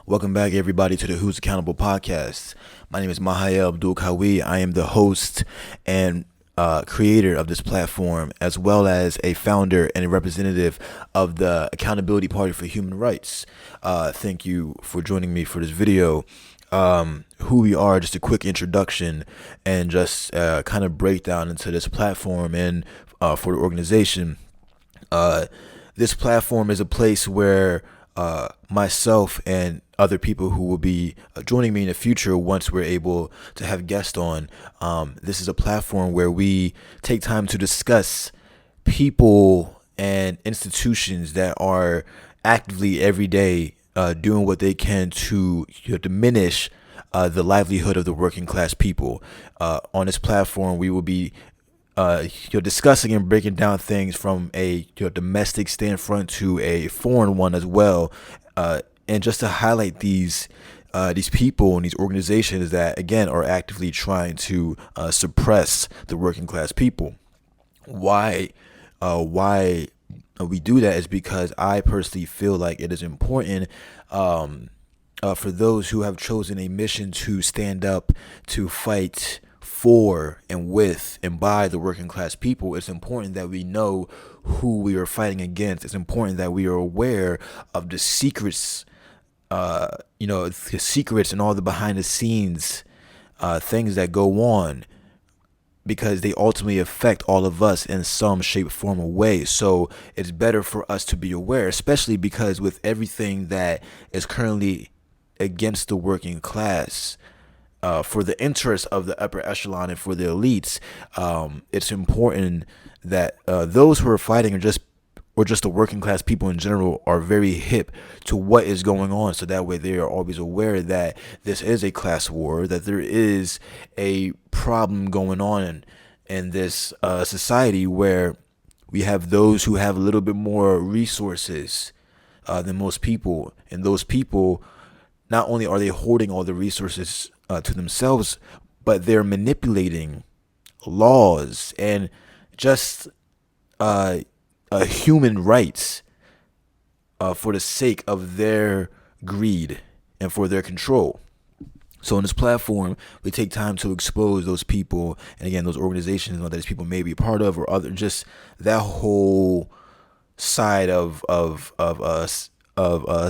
Welcome back, everybody, to the Who's Accountable podcast. My name is Mahaya Abdul Kawi. I am the host and creator of this platform, as well as a founder and a representative of the Accountability Party for Human Rights. Thank you for joining me for this video. Who we are, just a quick introduction, and just kind of breakdown into this platform and for the organization. This platform is a place where myself and other people who will be joining me in the future once we're able to have guests on. This is a platform where we take time to discuss people and institutions that are actively every day doing what they can to diminish the livelihood of the working class people. On this platform, we will be discussing and breaking down things from a domestic standpoint to a foreign one as well, and just to highlight these people and these organizations that again are actively trying to suppress the working class people. Why we do that is because I personally feel like it is important for those who have chosen a mission to stand up to fight for and with and by the working class people. It's important that we know who we are fighting against. It's important that we are aware of the secrets, the secrets and all the behind the scenes things that go on, because they ultimately affect all of us in some shape, form, or way. So it's better for us to be aware, especially because with everything that is currently against the working class, for the interests of the upper echelon and for the elites, it's important that those who are fighting or just the working class people in general are very hip to what is going on, so that way they are always aware that this is a class war, that there is a problem going on in this society where we have those who have a little bit more resources than most people, and those people, not only are they hoarding all the resources to themselves, but they're manipulating laws and just human rights for the sake of their greed and for their control. So in this platform, we take time to expose those people, and again, those organizations that these people may be a part of, or other, just that whole side of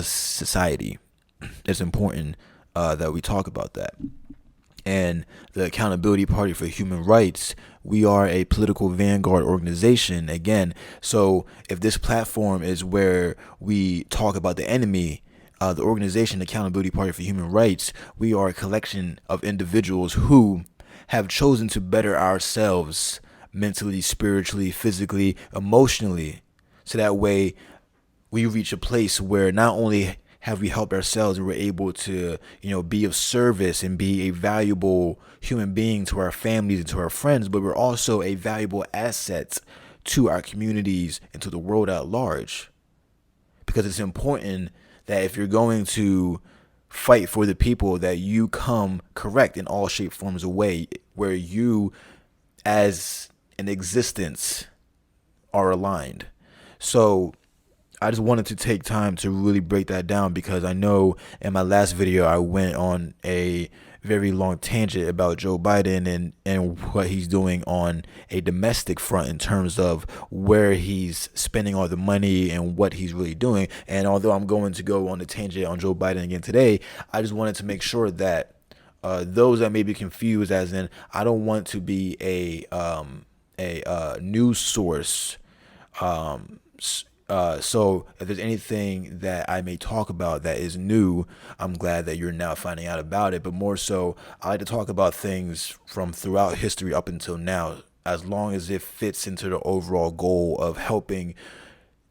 society. It's important that we talk about that. And the Accountability Party for Human Rights, we are a political vanguard organization, again. So if this platform is where we talk about the enemy, the organization Accountability Party for Human Rights, we are a collection of individuals who have chosen to better ourselves mentally, spiritually, physically, emotionally, so that way we reach a place where not only have we helped ourselves and we're able to, be of service and be a valuable human being to our families and to our friends, but we're also a valuable asset to our communities and to the world at large. Because it's important that if you're going to fight for the people, that you come correct in all shape, forms, of way, where you as an existence are aligned. So I just wanted to take time to really break that down, because I know in my last video I went on a very long tangent about Joe Biden and what he's doing on a domestic front in terms of where he's spending all the money and what he's really doing. And although I'm going to go on the tangent on Joe Biden again today, I just wanted to make sure that those that may be confused, as in, I don't want to be a news source. So if there's anything that I may talk about that is new, I'm glad that you're now finding out about it. But more so, I like to talk about things from throughout history up until now, as long as it fits into the overall goal of helping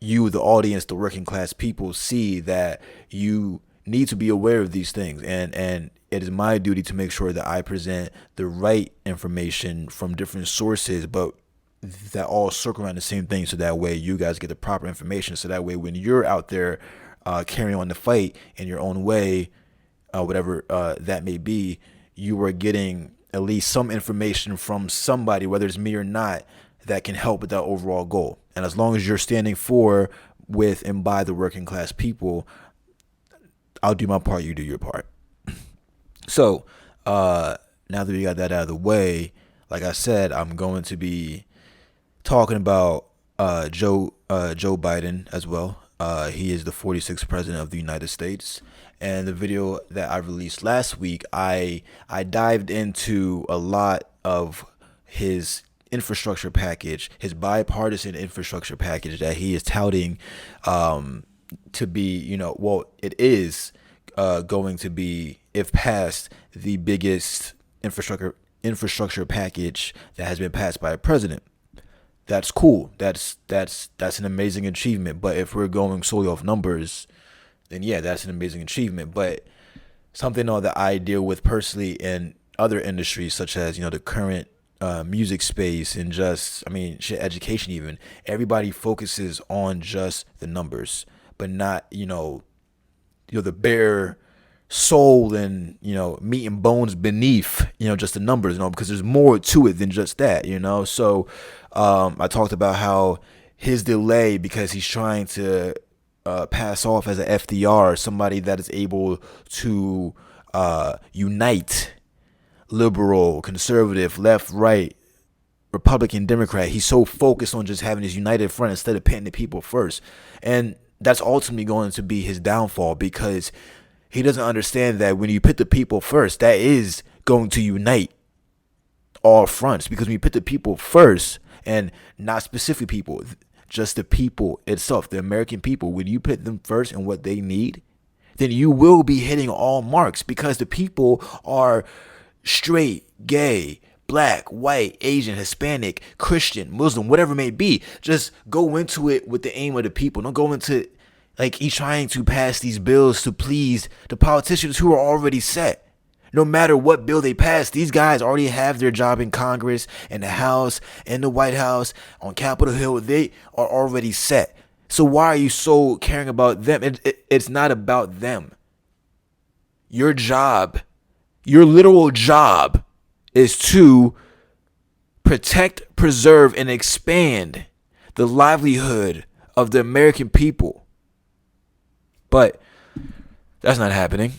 you, the audience, the working class people, see that you need to be aware of these things. And it is my duty to make sure that I present the right information from different sources, but that all circle around the same thing, so that way you guys get the proper information, so that way when you're out there carrying on the fight in your own way, whatever that may be, you are getting at least some information from somebody, whether it's me or not, that can help with that overall goal. And as long as you're standing for, with, and by the working class people, I'll do my part, you do your part. So, now that we got that out of the way, like I said, I'm going to be talking about Joe Biden as well. He is the 46th president of the United States. And the video that I released last week, I dived into a lot of his infrastructure package, his bipartisan infrastructure package that he is touting to be, it is going to be, if passed, the biggest infrastructure package that has been passed by a president. That's cool. That's an amazing achievement. But if we're going solely off numbers, then yeah, that's an amazing achievement. But something that I deal with personally in other industries, such as the current music space and shit, education even. Everybody focuses on just the numbers, but not the bare soul and meat and bones beneath just the numbers, because there's more to it than just that. So I talked about how his delay, because he's trying to pass off as an FDR, somebody that is able to unite liberal, conservative, left, right, Republican, Democrat. He's so focused on just having his united front instead of putting the people first. And that's ultimately going to be his downfall, because he doesn't understand that when you put the people first, that is going to unite all fronts. Because when you put the people first, and not specific people, just the people itself, the American people, when you put them first and what they need, then you will be hitting all marks, because the people are straight, gay, black, white, Asian, Hispanic, Christian, Muslim, whatever it may be. Just go into it with the aim of the people. Don't go into like he's trying to pass these bills to please the politicians who are already set. No matter what bill they pass, these guys already have their job in Congress, in the House, in the White House, on Capitol Hill. They are already set. So why are you so caring about them? It's not about them. Your job, your literal job, is to protect, preserve, and expand the livelihood of the American people. But that's not happening.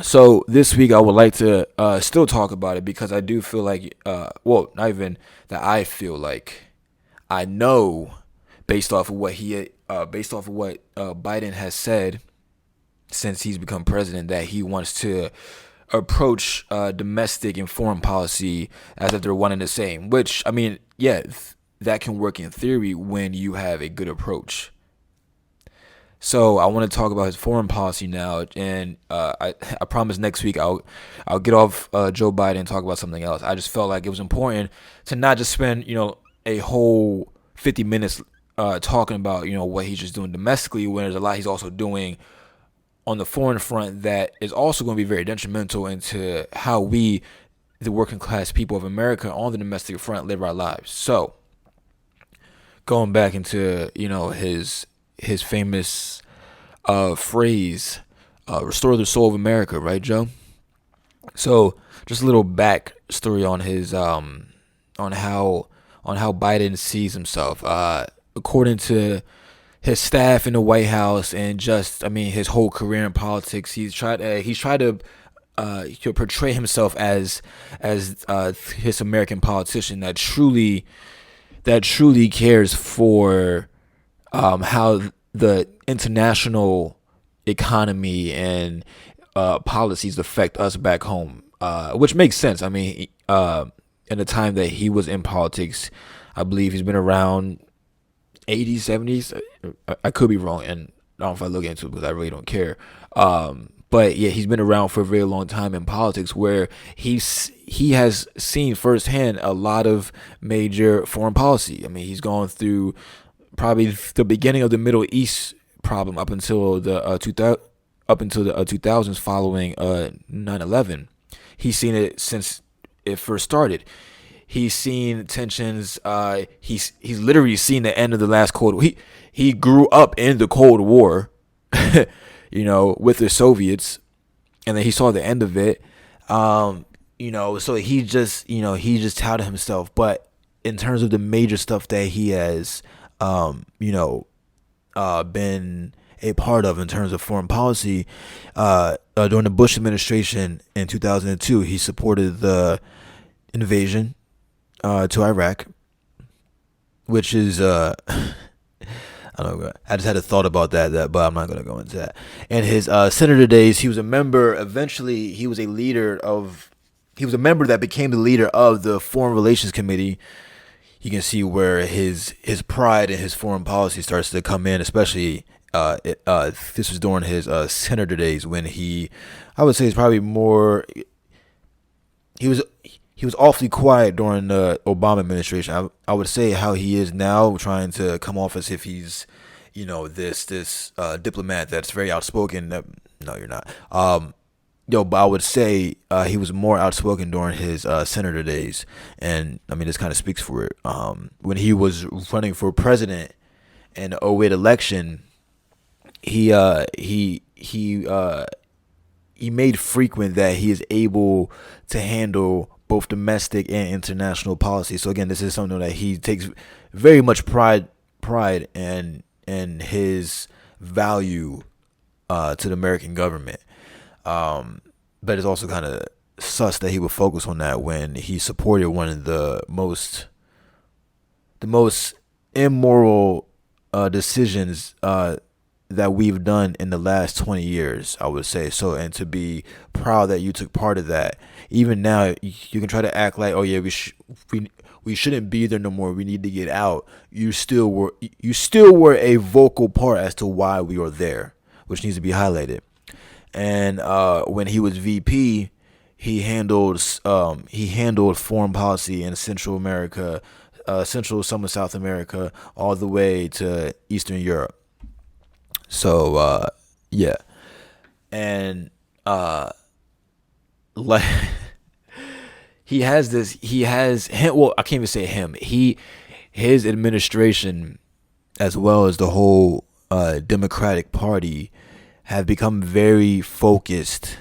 So this week I would like to still talk about it, because I do feel like, not even that I feel like, I know based off of what Biden has said since he's become president, that he wants to approach domestic and foreign policy as if they're one and the same. Which, I mean, yeah, that can work in theory when you have a good approach. So I want to talk about his foreign policy now, and I promise next week I'll get off Joe Biden and talk about something else. I just felt like it was important to not just spend a whole 50 minutes talking about what he's just doing domestically, when there's a lot he's also doing on the foreign front that is also going to be very detrimental into how we, the working class people of America, on the domestic front live our lives. So going back into his famous phrase, restore the soul of America, right, Joe? So just a little back story on his on how Biden sees himself. According to his staff in the White House, and his whole career in politics, he's tried to portray himself as his American politician that truly cares for how the international economy and policies affect us back home, which makes sense. I mean, in the time that he was in politics, I believe he's been around 80s, 70s. I could be wrong, and I don't know if I look into it, because I really don't care. But yeah, he's been around for a very long time in politics, where he has seen firsthand a lot of major foreign policy. I mean, he's gone through probably the beginning of the Middle East problem up until the 2000s, following 9/11. He's seen it since it first started. He's seen tensions. He's literally seen the end of the last Cold War. He grew up in the Cold War, with the Soviets, and then he saw the end of it. So he just touted himself. But in terms of the major stuff that he has, been a part of in terms of foreign policy. During the Bush administration in 2002, he supported the invasion to Iraq, which is I don't know. I just had a thought about that, but I'm not gonna go into that. In his senator days, he was a member. Eventually, he was a leader of. He was a member that became the leader of the Foreign Relations Committee. You can see where his pride and his foreign policy starts to come in, especially this was during his senator days when I would say, is probably more. He was he was awfully quiet during the Obama administration. I would say how he is now, trying to come off as if he's, this diplomat that's very outspoken. No, you're not. But I would say he was more outspoken during his senator days, and I mean this kind of speaks for it. When he was running for president in the '08 election, he made frequent that he is able to handle both domestic and international policy. So again, this is something that he takes very much pride in his value to the American government. But it's also kind of sus that he would focus on that when he supported one of the most immoral decisions that we've done in the last 20 years, I would say. So, and to be proud that you took part of that. Even now, you can try to act like, oh yeah, we shouldn't be there no more. We need to get out. You still were a vocal part as to why we are there, which needs to be highlighted. And when he was VP, he handled foreign policy in Central America, some of South America, all the way to Eastern Europe. So yeah, and like well, I can't even say him. His administration, as well as the whole Democratic Party, have become very focused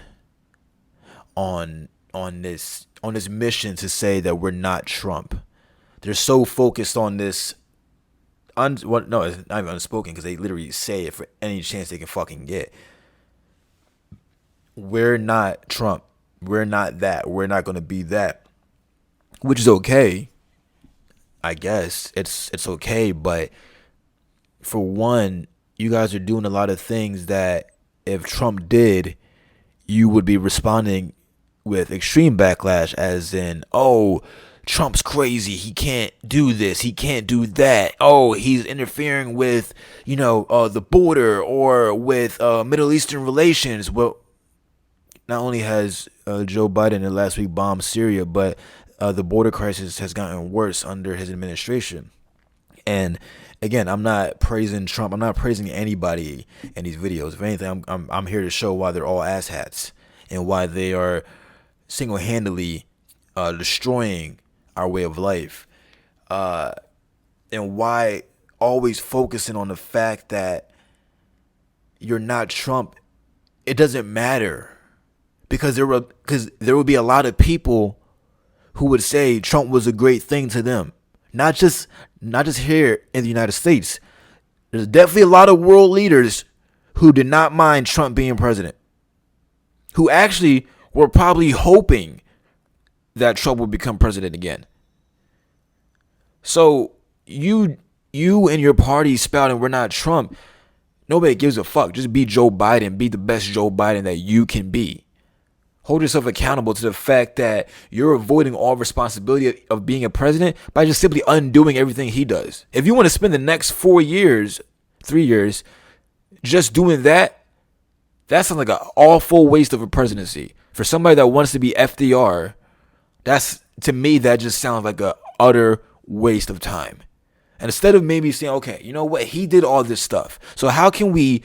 on this mission to say that we're not Trump. They're so focused on this. No, it's not even unspoken, because they literally say it for any chance they can fucking get. We're not Trump. We're not that. We're not going to be that. Which is okay. I guess it's okay, but for one, you guys are doing a lot of things that if Trump did, you would be responding with extreme backlash, as in, oh, Trump's crazy. He can't do this. He can't do that. Oh, he's interfering with, the border or with Middle Eastern relations. Well, not only has Joe Biden in the last week bombed Syria, but the border crisis has gotten worse under his administration. And again, I'm not praising Trump. I'm not praising anybody in these videos. If anything, I'm here to show why they're all asshats and why they are single-handedly destroying our way of life, and why always focusing on the fact that you're not Trump. It doesn't matter, because there will be a lot of people who would say Trump was a great thing to them, not just here in the United States. There's definitely a lot of world leaders who did not mind Trump being president, who actually were probably hoping that Trump would become president again. So you and your party spouting we're not Trump, nobody gives a fuck. Just be Joe Biden. Be the best Joe Biden that you can be. Hold yourself accountable to the fact that you're avoiding all responsibility of being a president by just simply undoing everything he does. If you want to spend the next 3 years, just doing that sounds like an awful waste of a presidency. For somebody that wants to be FDR, to me, that just sounds like a utter waste of time. And instead of maybe saying, okay, you know what, he did all this stuff, so how can we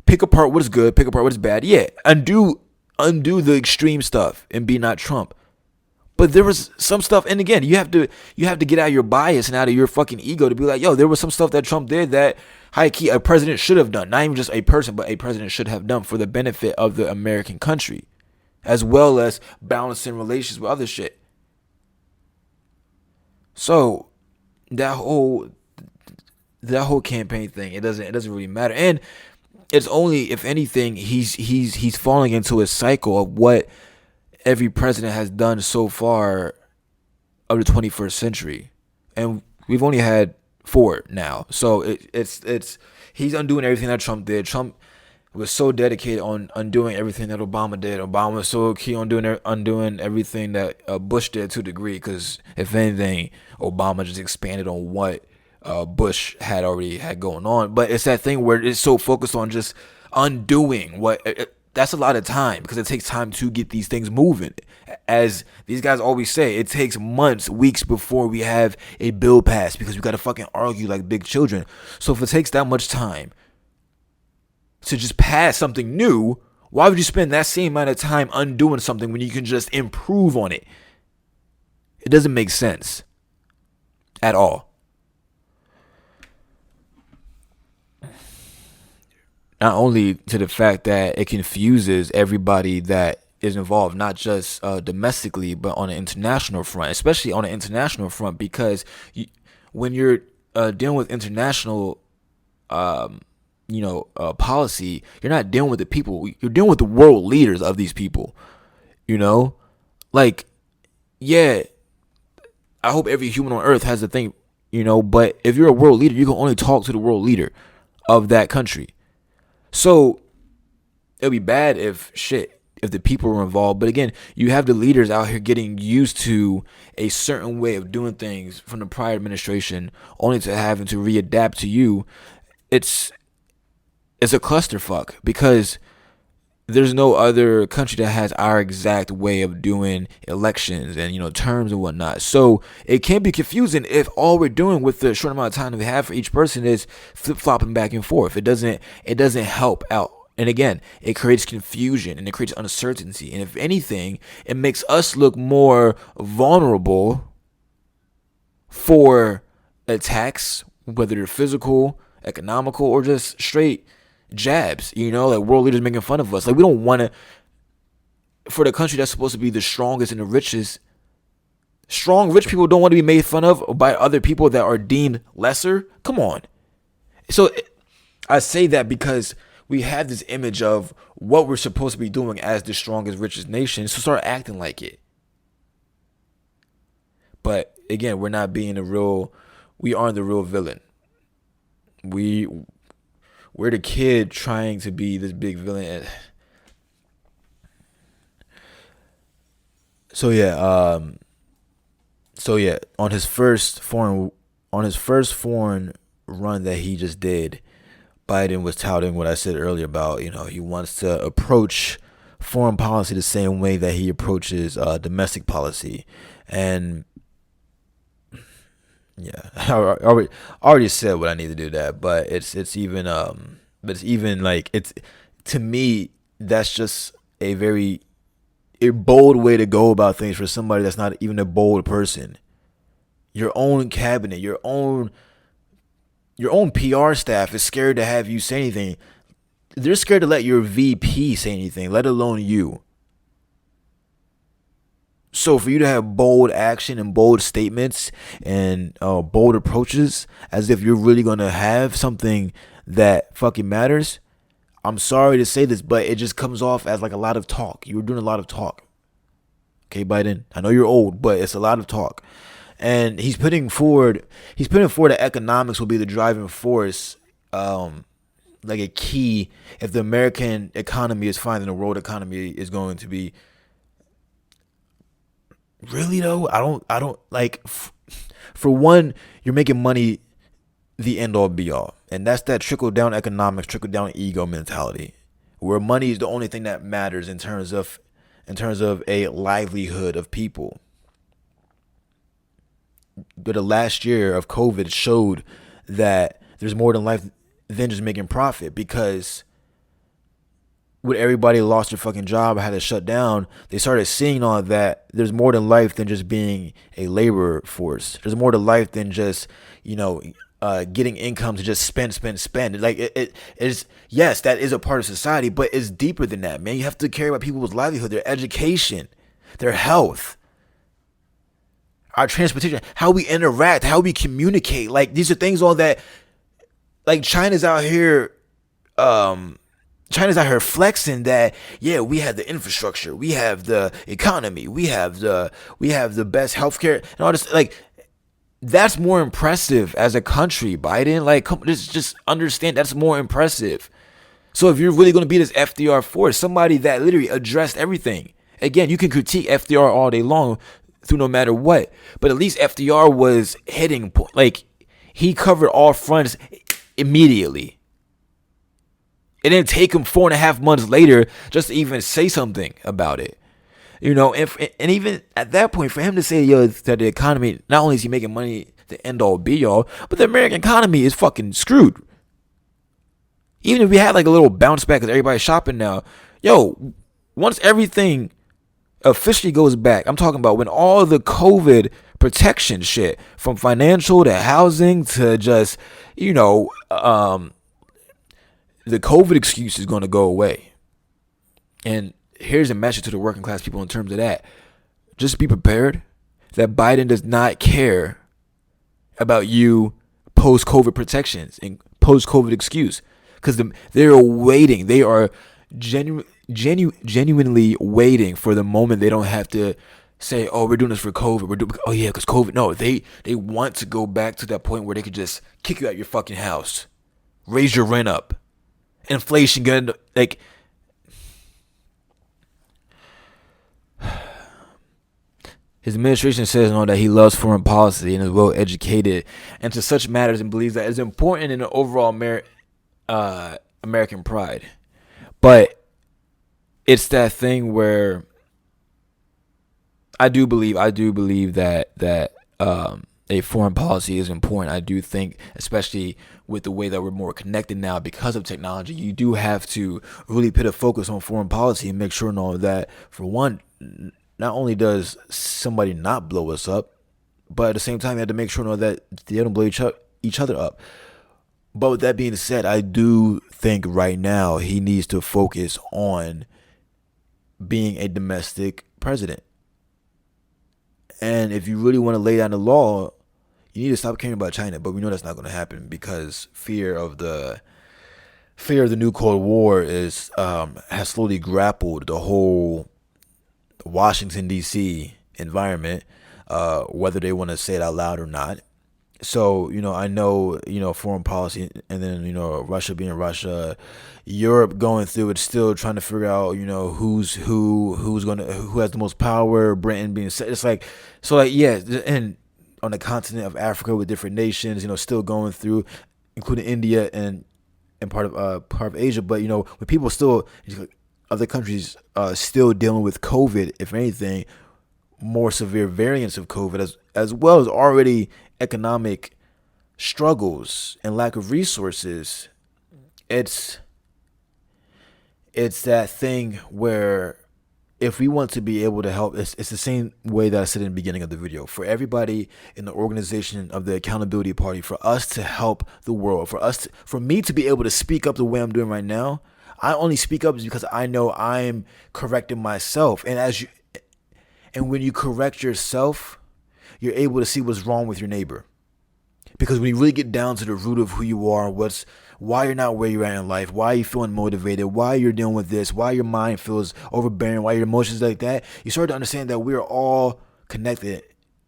pick apart what is good, pick apart what is bad? Yeah, undo the extreme stuff and be not Trump. But there was some stuff, and again, you have to get out of your bias and out of your fucking ego to be like, yo, there was some stuff that Trump did that high key a president should have done. Not even just a person, but a president should have done for the benefit of the American country, as well as balancing relations with other shit. So that whole campaign thing, it doesn't really matter. And it's only, if anything, he's falling into a cycle of what every president has done so far of the 21st century, and we've only had four now. So it's he's undoing everything that Trump did. Trump was so dedicated on undoing everything that Obama did. Obama was so key on undoing everything that Bush did to a degree. Because if anything, Obama just expanded on what Bush had already had going on. But it's that thing where it's so focused on just undoing what. That's a lot of time, because it takes time to get these things moving. As these guys always say, it takes months, weeks before we have a bill passed, because we got to fucking argue like big children. So if it takes that much time to just pass something new, why would you spend that same amount of time undoing something when you can just improve on it? It doesn't make sense at all. Not only to the fact that it confuses everybody that is involved, not just domestically, but on an international front, especially on an international front, because when you're dealing with international policy, you're not dealing with the people. You're dealing with the world leaders of these people. Like, yeah, I hope every human on earth has a thing, but if you're a world leader, you can only talk to the world leader of that country. So it'll be bad if the people were involved. But again, you have the leaders out here getting used to a certain way of doing things from the prior administration, only to having to readapt to you. It's a clusterfuck, because there's no other country that has our exact way of doing elections and terms and whatnot. So it can be confusing if all we're doing with the short amount of time that we have for each person is flip-flopping back and forth. It doesn't help out. And again, it creates confusion and it creates uncertainty. And if anything, it makes us look more vulnerable for attacks, whether they're physical, economical, or just straight jabs, like world leaders making fun of us. Like, we don't want to, for the country that's supposed to be the strongest and the richest, strong rich people don't want to be made fun of by other people that are deemed lesser. Come on. So I say that because we have this image of what we're supposed to be doing as the strongest, richest nation, so start acting like it. But again, we aren't the real villain. We're the kid trying to be this big villain. So yeah, on his first foreign run that he just did, Biden was touting what I said earlier about, he wants to approach foreign policy the same way that he approaches domestic policy. And yeah, I already said what I need to do that, but it's even like, it's, to me, that's just a very bold way to go about things for somebody that's not even a bold person. Your own cabinet, your own PR staff is scared to have you say anything. They're scared to let your VP say anything, let alone you. So for you to have bold action and bold statements and bold approaches, as if you're really going to have something that fucking matters, I'm sorry to say this, but it just comes off as like a lot of talk. You're doing a lot of talk. Okay, Biden, I know you're old, but it's a lot of talk. And he's putting forward that economics will be the driving force, like a key. If the American economy is fine, then the world economy is going to be. Really though, I don't like. For one, you're making money the end all be all, and that's that trickle down economics, trickle down ego mentality, where money is the only thing that matters in terms of a livelihood of people. But the last year of COVID showed that there's more than life than just making profit, because when everybody lost their fucking job, had to shut down, they started seeing all that there's more to life than just being a labor force. There's more to life than just, getting income to just spend. Like it is, yes, that is a part of society, but it's deeper than that, man. You have to care about people's livelihood, their education, their health, our transportation, how we interact, how we communicate. Like, these are things all that, like, China's out here China's out here flexing that, yeah, we have the infrastructure, we have the economy, we have the best healthcare and all this. Like, that's more impressive as a country, Biden. Like, come, just understand that's more impressive. So if you're really going to be this FDR force, somebody that literally addressed everything. Again, you can critique FDR all day long through no matter what, but at least FDR was hitting, like, he covered all fronts immediately. It didn't take him 4.5 months later just to even say something about it. And even at that point, for him to say, yo, that the economy, not only is he making money to end all be all, but the American economy is fucking screwed. Even if we had like a little bounce back because everybody's shopping now, yo, once everything officially goes back, I'm talking about when all the COVID protection shit, from financial to housing to just, the COVID excuse is going to go away. And here's a message to the working class people in terms of that. Just be prepared that Biden does not care about you post-COVID protections and post-COVID excuse. Because they're waiting. They are genuinely waiting for the moment they don't have to say, oh, we're doing this for COVID. Oh, yeah, because COVID. No, they want to go back to that point where they could just kick you out your fucking house. Raise your rent up. Inflation gonna, like, his administration says that he loves foreign policy and is well educated into such matters and believes that it's important in the overall American pride. But it's that thing where I do believe that a foreign policy is important. I do think, especially with the way that we're more connected now because of technology, you do have to really put a focus on foreign policy and make sure that, for one, not only does somebody not blow us up, but at the same time, you have to make sure that they don't blow each other up. But with that being said, I do think right now he needs to focus on being a domestic president. And if you really want to lay down the law, you need to stop caring about China. But we know that's not going to happen because fear of the new Cold War has slowly grappled the whole Washington D.C. environment, whether they want to say it out loud or not. So, I know, foreign policy, and then, Russia being Russia, Europe going through it, still trying to figure out, who has the most power, Britain being set. It's like, so like, yeah, and on the continent of Africa with different nations, still going through, including India and part of Asia. But, with people still, other countries still dealing with COVID, if anything, more severe variants of COVID, as well as already economic struggles and lack of resources. It's that thing where if we want to be able to help, it's the same way that I said in the beginning of the video. For everybody in the organization of the accountability party, for us to help the world, for me to be able to speak up the way I'm doing right now, I only speak up because I know I'm correcting myself. And when you correct yourself, you're able to see what's wrong with your neighbor. Because when you really get down to the root of who you are, why you're not where you're at in life, why you're feeling motivated, why you're dealing with this, why your mind feels overbearing, why your emotions like that, you start to understand that we're all connected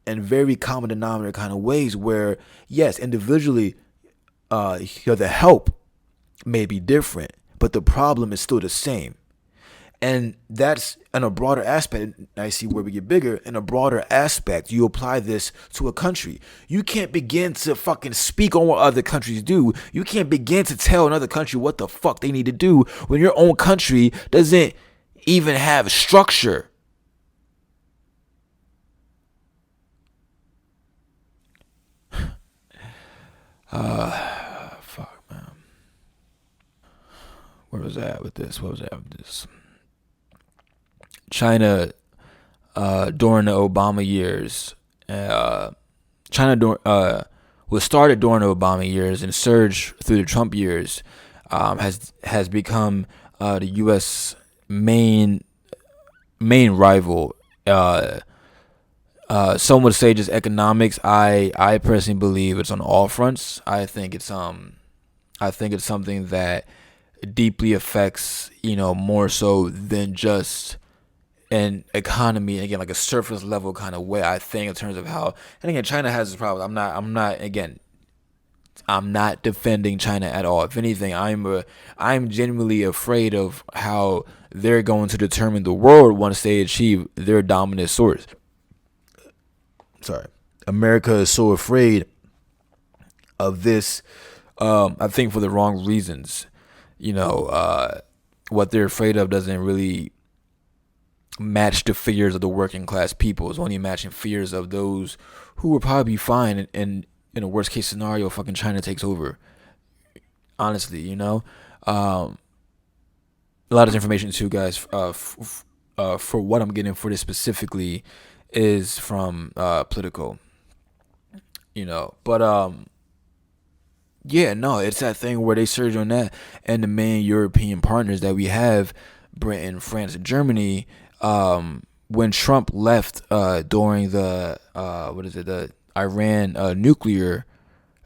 in very common denominator kind of ways where, yes, individually, the help may be different, but the problem is still the same. And that's in a broader aspect. I see where we get bigger. In a broader aspect, you apply this to a country. You can't begin to fucking speak on what other countries do. You can't begin to tell another country what the fuck they need to do when your own country doesn't even have structure. Fuck, man. Where was I at with this? China, during the Obama years, was started during the Obama years and surged through the Trump years, has become the U.S. main rival. Some would say just economics. I personally believe it's on all fronts. I think it's something that deeply affects, more so than just an economy, again, like a surface level kind of way. I think in terms of how, and again, China has this problem. I'm not defending China at all. If anything, I'm genuinely afraid of how they're going to determine the world once they achieve their dominant source. Sorry, America is so afraid of this. I think for the wrong reasons. What they're afraid of doesn't really match the fears of the working class people. It's only matching fears of those who will probably be fine in a worst case scenario, fucking China takes over. Honestly, a lot of information too, guys. For what I'm getting for this specifically is from Politico. But yeah, no, it's that thing where they surge on that, and the main European partners that we have, Britain, France, and Germany. When Trump left during the the Iran nuclear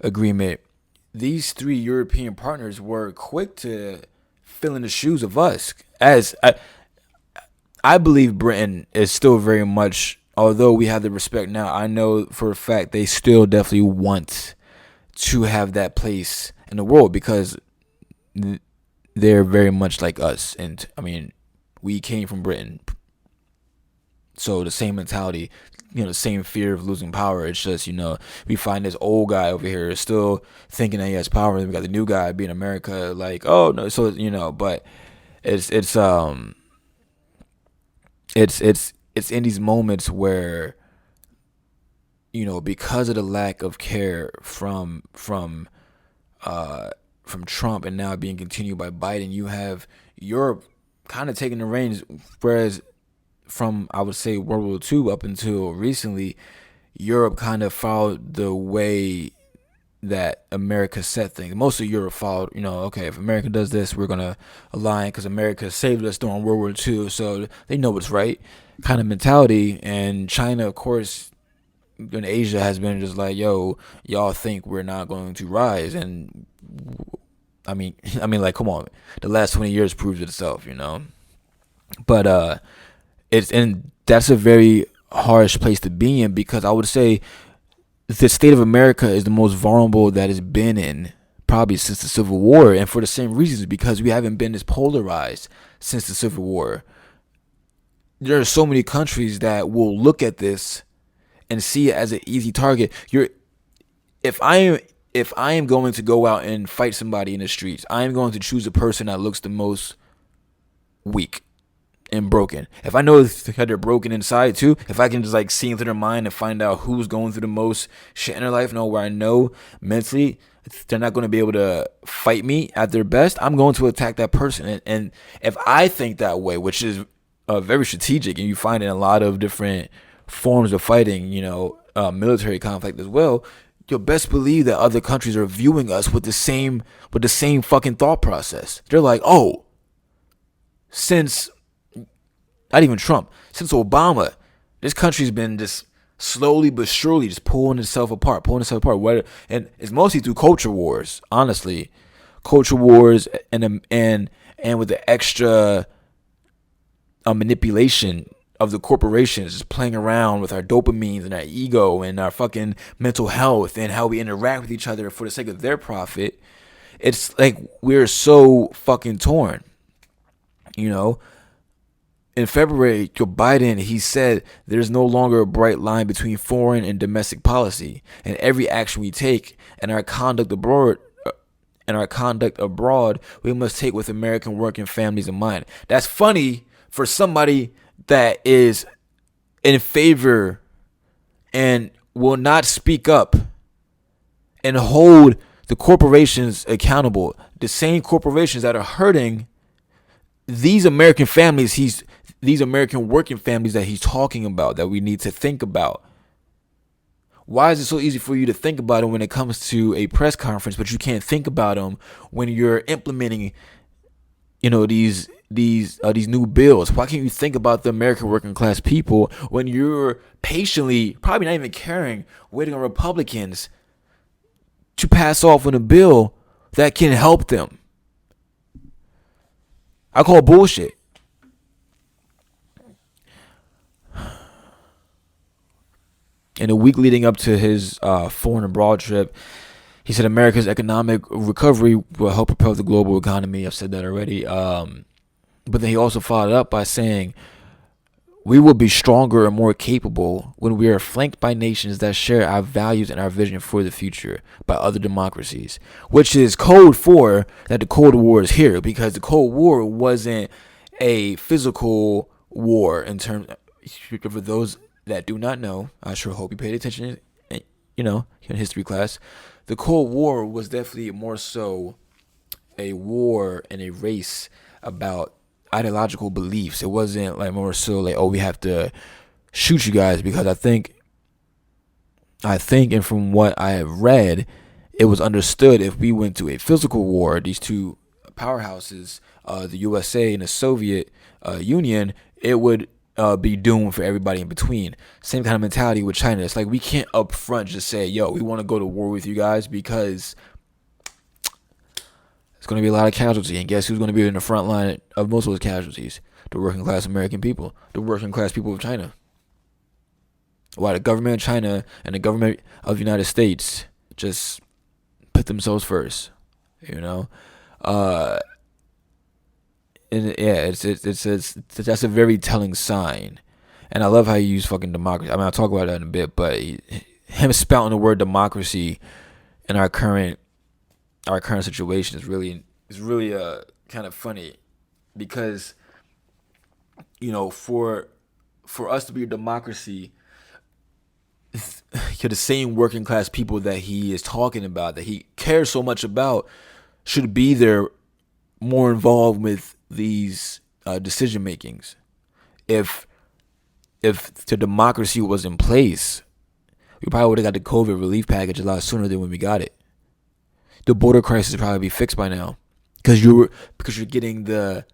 agreement, these three European partners were quick to fill in the shoes of us. As I believe Britain is still very much, although we have the respect now, I know for a fact they still definitely want to have that place in the world because they're very much like us. And I mean, we came from Britain. So the same mentality, the same fear of losing power. It's just, we find this old guy over here still thinking that he has power, and we got the new guy being America, like, oh no. So but it's in these moments where, because of the lack of care from Trump and now being continued by Biden, you have Europe kind of taking the reins, whereas from, I would say, World War II up until recently, Europe kind of followed the way that America set things. Most of Europe followed, okay, if America does this, we're going to align because America saved us during World War II, so they know what's right kind of mentality. And China, of course, in Asia has been just like, yo, y'all think we're not going to rise. And I mean, like, come on, the last 20 years proves itself, But that's a very harsh place to be in, because I would say the state of America is the most vulnerable that it's been in probably since the Civil War, and for the same reasons, because we haven't been this polarized since the Civil War. There are so many countries that will look at this and see it as an easy target. If I am going to go out and fight somebody in the streets, I am going to choose a person that looks the most weak and broken. If I know that they're broken inside too, if I can just like see into their mind and find out who's going through the most shit in their life, where I know mentally they're not going to be able to fight me at their best, I'm going to attack that person. And if I think that way, which is very strategic, and you find it in a lot of different forms of fighting, military conflict as well, you'll best believe that other countries are viewing us with the same fucking thought process. They're like, oh, since not even Trump, since Obama, this country's been just slowly but surely just pulling itself apart. And it's mostly through culture wars, honestly, culture wars, and with the extra manipulation of the corporations, just playing around with our dopamines and our ego and our fucking mental health and how we interact with each other for the sake of their profit. It's like we're so fucking torn, In February, Joe Biden, he said there's no longer a bright line between foreign and domestic policy, and every action we take and our conduct abroad, we must take with American working families in mind. That's funny for somebody that is in favor and will not speak up and hold the corporations accountable. The same corporations that are hurting these American families, these American working families that he's talking about, that we need to think about. Why is it so easy for you to think about them when it comes to a press conference, but you can't think about them when you're implementing, these new bills? Why can't you think about the American working class people when you're patiently, probably not even caring, waiting on Republicans to pass off on a bill that can help them? I call bullshit. In the week leading up to his foreign abroad trip, he said America's economic recovery will help propel the global economy. I've said that already. But then he also followed up by saying, we will be stronger and more capable when we are flanked by nations that share our values and our vision for the future by other democracies, which is code for that the Cold War is here, because the Cold War wasn't a physical war in terms. For those that do not know, I sure hope you paid attention, in history class. The Cold War was definitely more so a war and a race about ideological beliefs. It wasn't like more so like, oh, we have to shoot you guys, because I think and from what I have read, it was understood if we went to a physical war, these two powerhouses, the USA and the Soviet Union, it would be doomed for everybody in between. Same kind of mentality with China. It's like we can't up front just say, yo, we want to go to war with you guys, because it's going to be a lot of casualty. And guess who's going to be in the front line of most of those casualties? The working class American people, the working class people of China. Why the government of China and the government of the United States just put themselves first, And yeah, it's that's a very telling sign. And I love how you use fucking democracy. I mean, I'll talk about that in a bit, but him spouting the word democracy in our current situation is really kind of funny, because for us to be a democracy, the same working class people that he is talking about, that he cares so much about, should be there more involved with these decision makings. If the democracy was in place, we probably would have got the COVID relief package a lot sooner than when we got it. The border crisis would probably be fixed by now, because you're getting the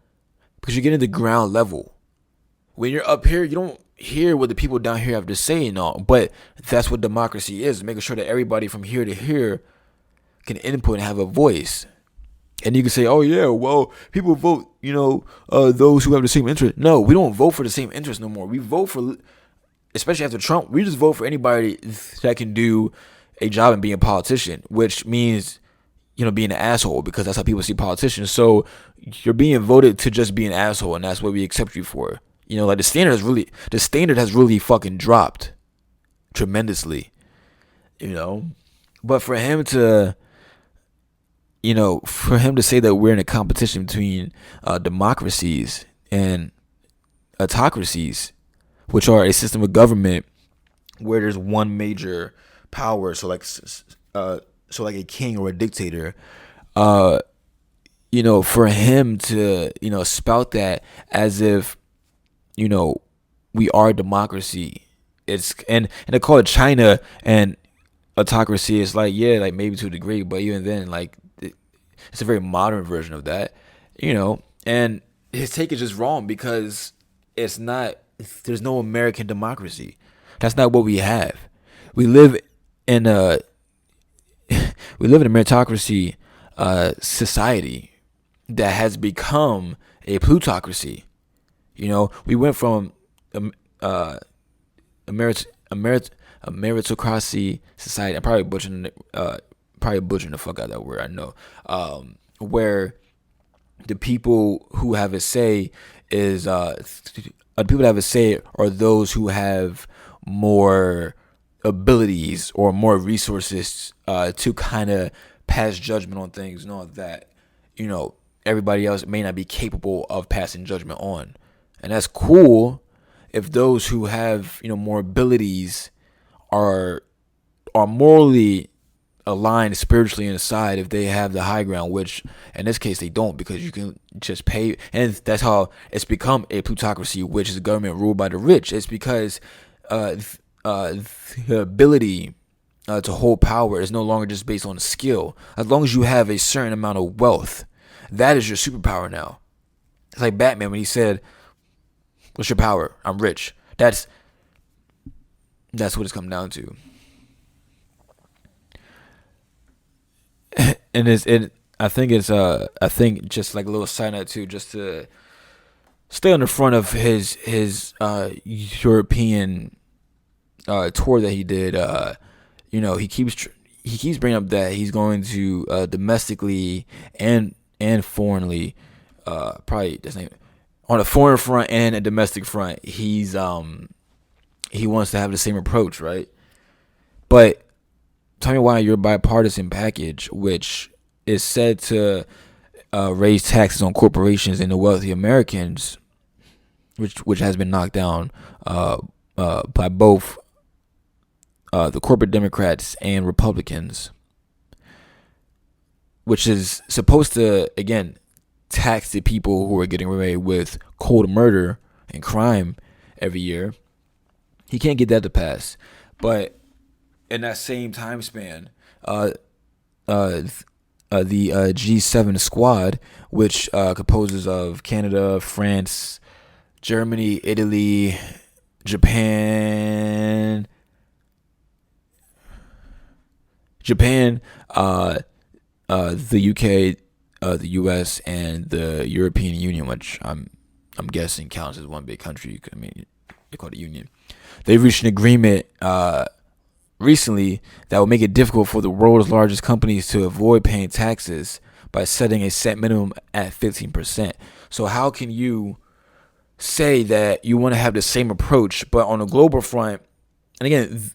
ground level. When you're up here, you don't hear what the people down here have to say and all. But that's what democracy is, making sure that everybody from here to here can input and have a voice. And you can say, oh yeah, well, people vote, those who have the same interest. No, we don't vote for the same interest no more. We vote for, especially after Trump, we just vote for anybody that can do a job and be a politician, which means, being an asshole, because that's how people see politicians. So you're being voted to just be an asshole, and that's what we accept you for. Like the standard has really fucking dropped tremendously, But for him to say that we're in a competition between democracies and autocracies, which are a system of government where there's one major power, so like a king or a dictator, for him to spout that as if we are a democracy, and they call it China and autocracy. It's like, yeah, like maybe to a degree, but even then, like, it's a very modern version of that, and his take is just wrong, because there's no American democracy. That's not what we have. We live in a meritocracy society that has become a plutocracy. We went from a meritocracy society. I'm probably butchering the fuck out of that word, I know. Where the people who have a say is the people that have a say are those who have more abilities or more resources to kind of pass judgment on things and all that. Everybody else may not be capable of passing judgment on. And that's cool if those who have, more abilities are morally aligned spiritually inside, if they have the high ground, which in this case they don't, because you can just pay. And that's how it's become a plutocracy, which is a government ruled by the rich. It's because the ability to hold power is no longer just based on skill. As long as you have a certain amount of wealth, that is your superpower now. It's like Batman when he said, what's your power? I'm rich. That's what it's come down to. And I think it's I think just like a little side note too, just to stay on the front of his European tour that he did. He keeps bringing up that he's going to domestically and foreignly, probably that's name on a foreign front and a domestic front. He wants to have the same approach, right? But tell me why your bipartisan package, which is said to raise taxes on corporations and the wealthy Americans, which has been knocked down by both the corporate Democrats and Republicans, which is supposed to again tax the people who are getting away with cold murder and crime every year. He can't get that to pass, but in that same time span, the G7 squad, which composes of Canada, France, Germany, Italy, Japan, the UK, the US, and the European Union, which I'm guessing counts as one big country. I mean, they call it a union. They've reached an agreement recently that will make it difficult for the world's largest companies to avoid paying taxes by setting a set minimum at 15%. So how can you say that you want to have the same approach, but on a global front? And again,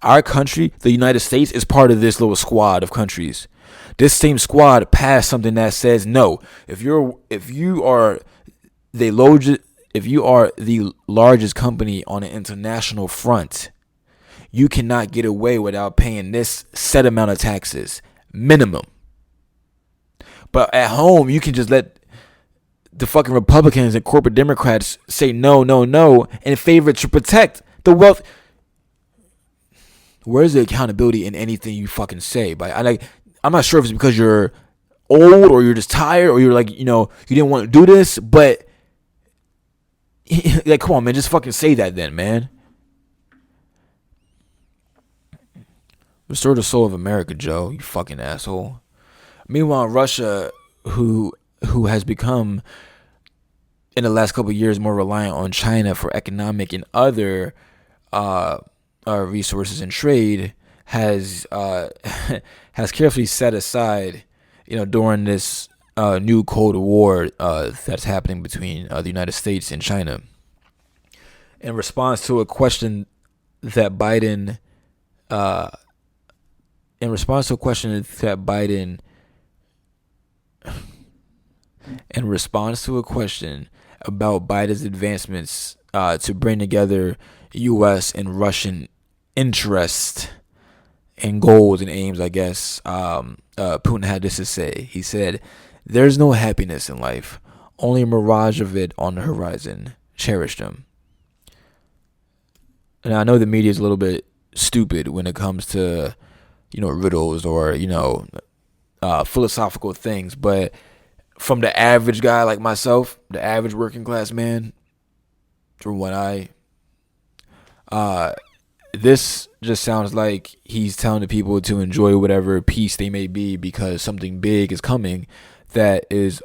our country, the United States, is part of this little squad of countries. This same squad passed something that says no. If you are the largest company on an international front, you cannot get away without paying this set amount of taxes, minimum. But at home, you can just let the fucking Republicans and corporate Democrats say no, no, no in favor to protect the wealth. Where's the accountability in anything you fucking say? I'm not sure if it's because you're old or you're just tired or you're like, you didn't want to do this, but like, come on, man, just fucking say that then, man. Restore the soul of America, Joe, you fucking asshole. Meanwhile, Russia, who has become in the last couple of years more reliant on China for economic and other resources and trade, has carefully set aside, during this new Cold War that's happening between the United States and China, in response to a question that Biden about Biden's advancements to bring together U.S. and Russian interest and goals and aims, I guess, Putin had this to say. He said, "There's no happiness in life, only a mirage of it on the horizon. Cherish them." And I know the media is a little bit stupid when it comes to, riddles or, philosophical things, but from the average guy like myself, the average working class man, from what this just sounds like he's telling the people to enjoy whatever peace they may be because something big is coming that is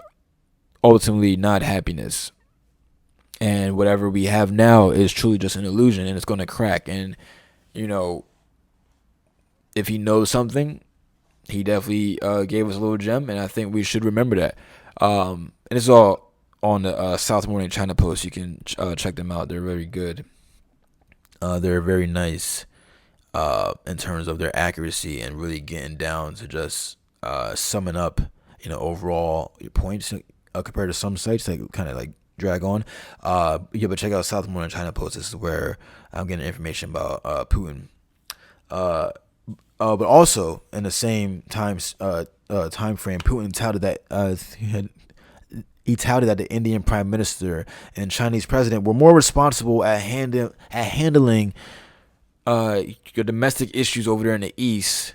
ultimately not happiness. And whatever we have now is truly just an illusion and it's going to crack. And, if he knows something, he definitely gave us a little gem, and I think we should remember that. And it's all on the South Morning China Post. You can check them out. They're very good. They're very nice in terms of their accuracy and really getting down to just summing up, overall points compared to some sites that kind of like drag on. But check out South Morning China Post. This is where I'm getting information about Putin. But also in the same time frame, Putin touted that he touted that the Indian Prime Minister and Chinese President were more responsible at handling your domestic issues over there in the East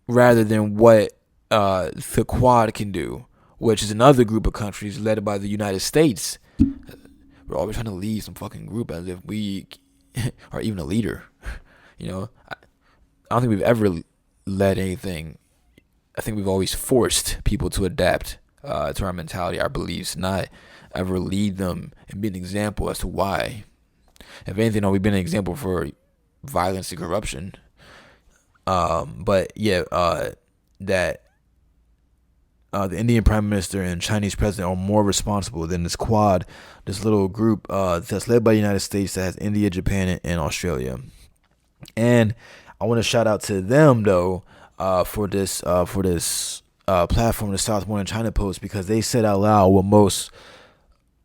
rather than what the Quad can do, which is another group of countries led by the United States. We're always trying to lead some fucking group as if we are even a leader. I don't think we've ever led anything I think we've always forced people to adapt to our mentality, our beliefs, not ever lead them and be an example as to why. If anything, we've been an example for violence and corruption. But yeah, that the Indian Prime Minister and Chinese President are more responsible than this Quad, this little group that's led by the United States that has India, Japan, and Australia. And I want to shout out to them though for this platform, the South Morning China Post, because they said out loud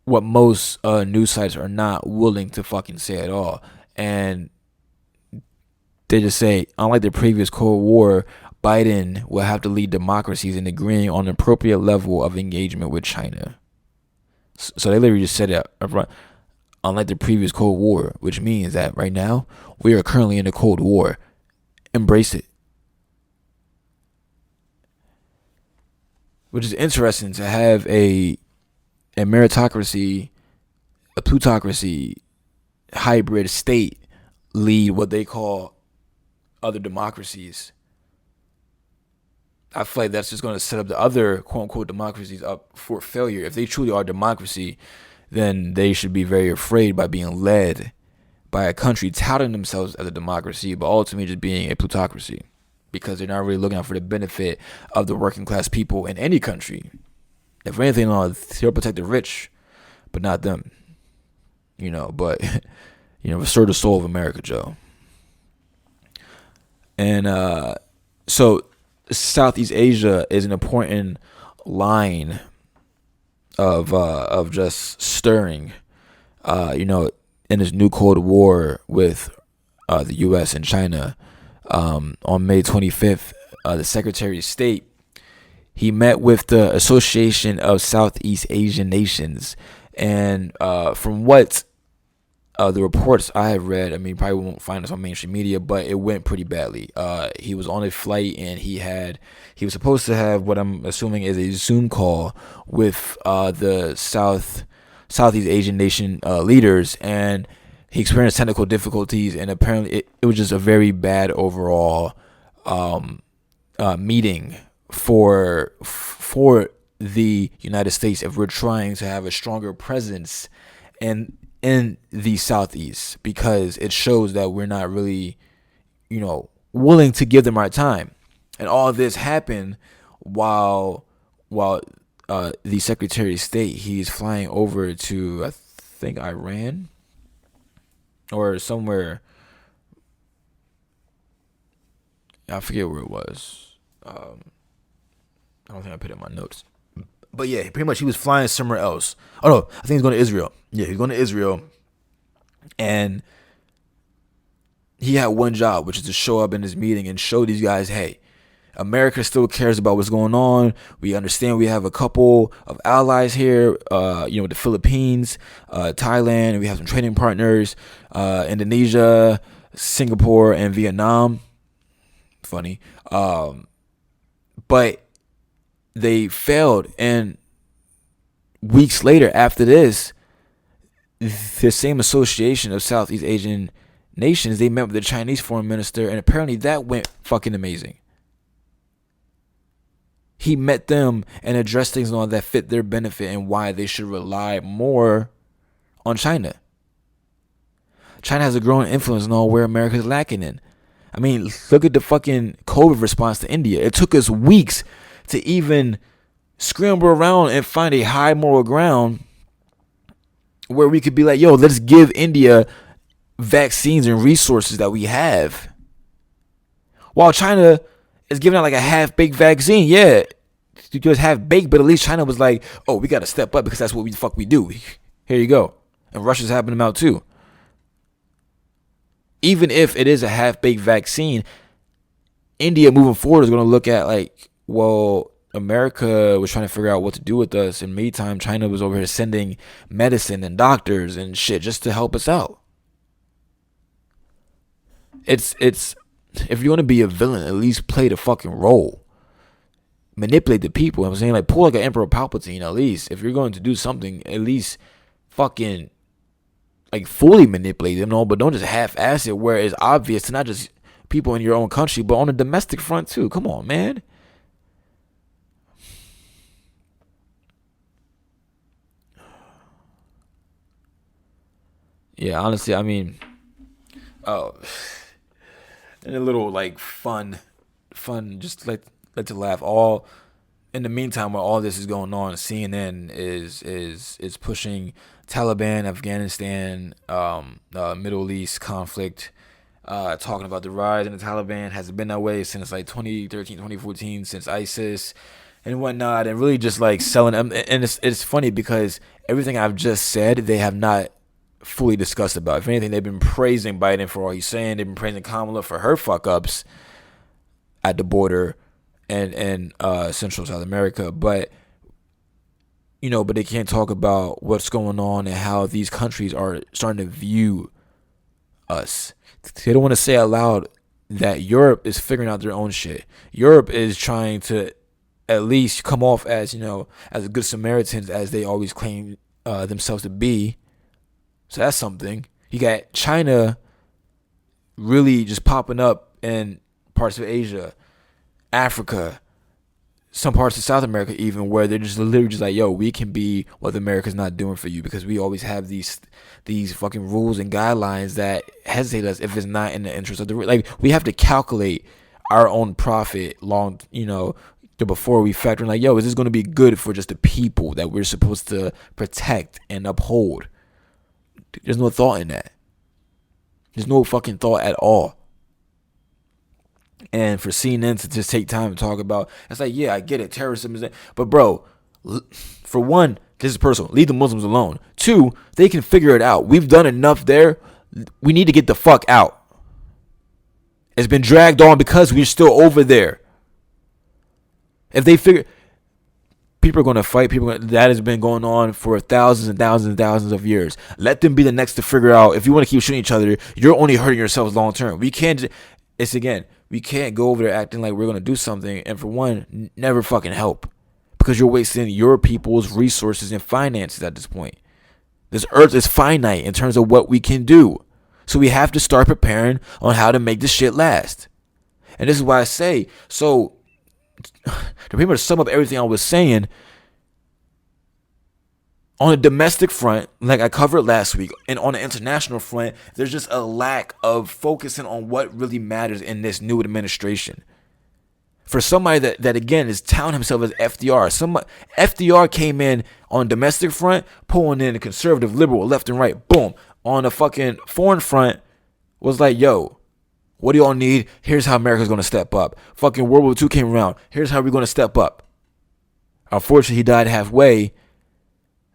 what most news sites are not willing to fucking say at all. And they just say, unlike the previous Cold War, Biden will have to lead democracies in agreeing on an appropriate level of engagement with China. So they literally just said it up front. Unlike the previous Cold War, which means that right now we are currently in a Cold War. Embrace it. Which is interesting to have a meritocracy, a plutocracy hybrid state lead what they call other democracies. I feel like that's just going to set up the other quote unquote democracies up for failure. If they truly are democracy, then they should be very afraid by being led by a country touting themselves as a democracy, but ultimately just being a plutocracy, because they're not really looking out for the benefit of the working class people in any country. If anything, they'll protect the rich, but not them. But restore the soul of America, Joe. And so Southeast Asia is an important line of just stirring, in this new Cold War with the U.S. and China. On May 25th, the Secretary of State, he met with the Association of Southeast Asian Nations, and from what the reports I have read, I mean, you probably won't find this on mainstream media, but it went pretty badly. He was on a flight and he was supposed to have what I'm assuming is a Zoom call with the Southeast Asian nation leaders, and he experienced technical difficulties, and apparently it was just a very bad overall meeting for the United States if we're trying to have a stronger presence in the Southeast, because it shows that we're not really, willing to give them our time. And all of this happened while the Secretary of State, he's flying over to, I think, Iran or somewhere. I forget where it was. I don't think I put it in my notes. But yeah, pretty much he was flying somewhere else. Oh no, I think he's going to Israel. Yeah, he's going to Israel. And he had one job, which is to show up in this meeting and show these guys, hey, America still cares about what's going on. We understand we have a couple of allies here, the Philippines, Thailand, and we have some trading partners, Indonesia, Singapore, and Vietnam. Funny. But they failed, and weeks later after this, the same Association of Southeast Asian Nations, they met with the Chinese foreign minister, and apparently that went fucking amazing. He met them and addressed things on that fit their benefit and why they should rely more on China. China has a growing influence on where America is lacking in. I mean, look at the fucking COVID response to India. It took us weeks to even scramble around and find a high moral ground where we could be like, yo, let's give India vaccines and resources that we have. While China is giving out like a half-baked vaccine. Yeah, it was half-baked, but at least China was like, oh, we got to step up because that's what we do. Here you go. And Russia's helping them out too. Even if it is a half-baked vaccine, India moving forward is going to look at like, well, America was trying to figure out what to do with us. In the meantime, China was over here sending medicine and doctors and shit just to help us out. It's if you want to be a villain, at least play the fucking role. Manipulate the people. I'm saying, like, pull like an Emperor Palpatine. At least if you're going to do something, at least fucking like fully manipulate them. No, but don't just half-ass it where it's obvious to not just people in your own country, but on the domestic front too. Come on, man. Yeah, honestly, I mean, oh, and a little like fun, just let to laugh. All in the meantime, while all this is going on, CNN is pushing Taliban, Afghanistan, Middle East conflict, talking about the rise in the Taliban has been that way since like 2013, 2014, since ISIS and whatnot, and really just like selling them. And it's funny because everything I've just said, they have not fully discussed about. If anything, they've been praising Biden for all he's saying. They've been praising Kamala for her fuck ups at the border and Central South America, but but they can't talk about what's going on and how these countries are starting to view us. They don't want to say out loud that Europe is figuring out their own shit. Europe is trying to at least come off as as good Samaritans as they always claim themselves to be. So that's something. You got China really just popping up in parts of Asia, Africa, some parts of South America even, where they're just literally just like, yo, we can be what America's not doing for you because we always have these fucking rules and guidelines that hesitate us if it's not in the interest of the, like, we have to calculate our own profit before we factor in, like, yo, is this going to be good for just the people that we're supposed to protect and uphold? There's no thought in that. There's no fucking thought at all. And for CNN to just take time to talk about, it's like, yeah, I get it, terrorism is that, but bro, for one, this is personal. Leave the Muslims alone. Two, they can figure it out. We've done enough there. We need to get the fuck out. It's been dragged on because we're still over there. If they figure, people are going to fight. That has been going on for thousands and thousands and thousands of years. Let them be the next to figure out. If you want to keep shooting each other, you're only hurting yourselves long term. We can't. We can't go over there acting like we're going to do something and, for one, never fucking help. Because you're wasting your people's resources and finances at this point. This earth is finite in terms of what we can do. So we have to start preparing on how to make this shit last. And this is why I say, so, to pretty much sum up everything I was saying, on the domestic front, like I covered last week, and on the international front, there's just a lack of focusing on what really matters in this new administration. For somebody that again is touting himself as FDR, FDR came in on domestic front, pulling in a conservative, liberal, left and right, boom. On the fucking foreign front, was like, yo, what do y'all need? Here's how America's going to step up. Fucking World War II came around. Here's how we're going to step up. Unfortunately, he died halfway.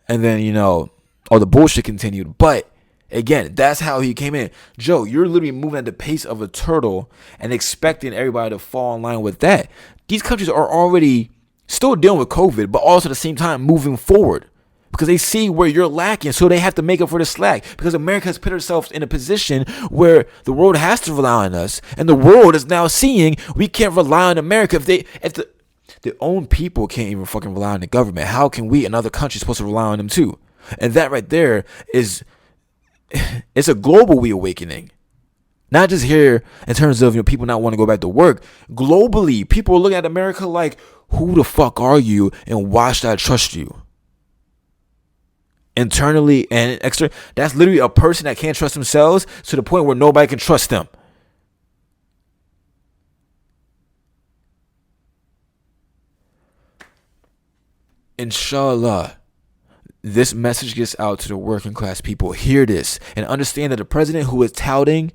And then, all the bullshit continued. But, again, that's how he came in. Joe, you're literally moving at the pace of a turtle and expecting everybody to fall in line with that. These countries are already still dealing with COVID, but also at the same time moving forward. Because they see where you're lacking, so they have to make up for the slack. Because America has put herself in a position where the world has to rely on us. And the world is now seeing we can't rely on America if their own people can't even fucking rely on the government. How can we and other countries supposed to rely on them too? And that right there it's a global reawakening. Not just here in terms of people not wanting to go back to work. Globally, people are looking at America like, who the fuck are you and why should I trust you? Internally and externally, that's literally a person that can't trust themselves to the point where nobody can trust them. Inshallah, this message gets out to the working class people. Hear this and understand that the president who is touting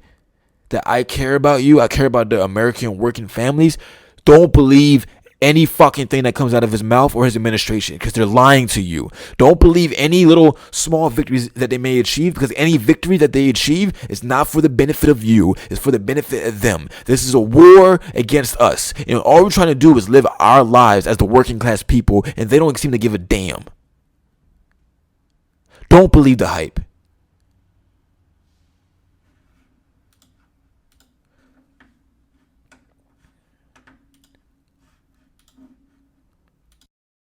that I care about you, I care about the American working families, don't believe any fucking thing that comes out of his mouth or his administration, because they're lying to you. Don't believe any little small victories that they may achieve, because any victory that they achieve is not for the benefit of you, it's for the benefit of them. This is a war against us, and all we're trying to do is live our lives as the working class people, and they don't seem to give a damn. Don't believe the hype.